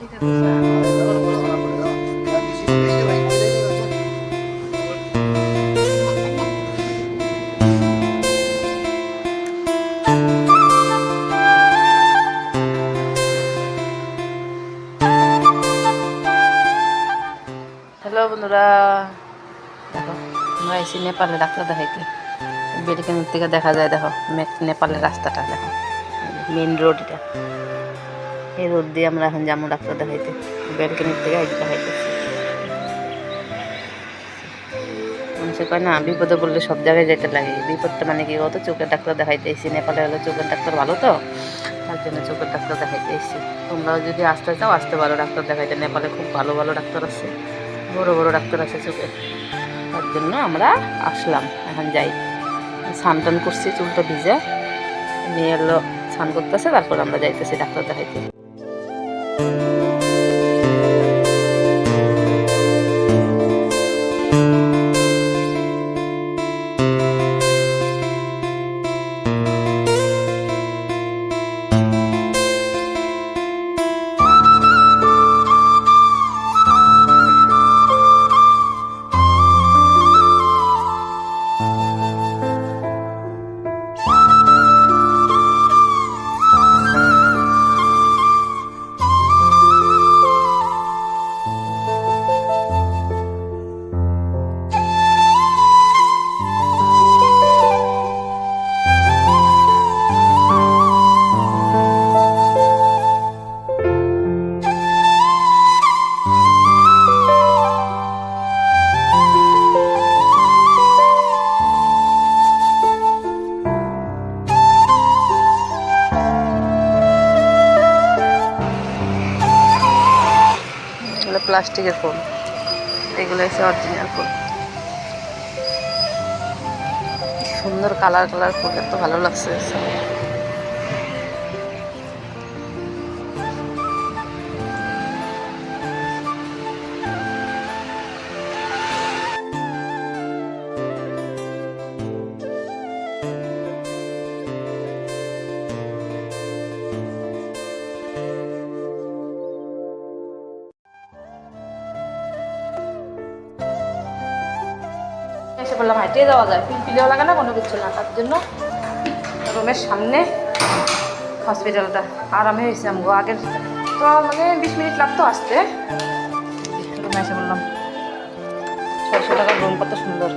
Hello বন্ধুরা, দেখো আমরা এসে নেপালে ডাক্তার দেখাইতে। বেলকানির থেকে দেখা যায়, দেখো নেপালের রাস্তাটা দেখো, মেন রোড এটা। এই রোড দিয়ে আমরা এখন যাবো ডাক্তার দেখাইতে। বেলকানির থেকে দেখাইতেছি। মানুষে কয় না, বিপদে বললে সব জায়গায় যেতে লাগে। বিপদটা মানে কি, অত চোখের ডাক্তার দেখাইতে এসেছি। নেপালে হলো চোখের ডাক্তার ভালো, তো তার জন্য চোখের ডাক্তার দেখাইতে এসেছি। তোমরাও যদি আসতে চাও আসতে পারো ডাক্তার দেখাইতে। নেপালে খুব ভালো ভালো ডাক্তার আছে, বড় বড় ডাক্তার আছে চোখের। তার জন্য আমরা আসলাম। এখন যাই, স্নান টান করছি, চুলটা ভিজে। মেয়ে হলো স্নান করতেছে, তারপর আমরা যাইতেছি ডাক্তার দেখাইতে। প্লাস্টিকের ফুল, এগুলো হচ্ছে অরিজিনাল ফুল। সুন্দর কালার কালার ফুল, এত ভালো লাগছে। এসে বললাম হাঁটে যাওয়া যায়, পিলপিলেও লাগে না, কোনো কিছু না। তার জন্য রুমের সামনে হসপিটালটা আরামে হয়েছে। আমগো আগের তো মানে 20 মিনিট লাগতো আসতে। রুমে এসে বললাম 600 টাকার রুম, কত সুন্দর।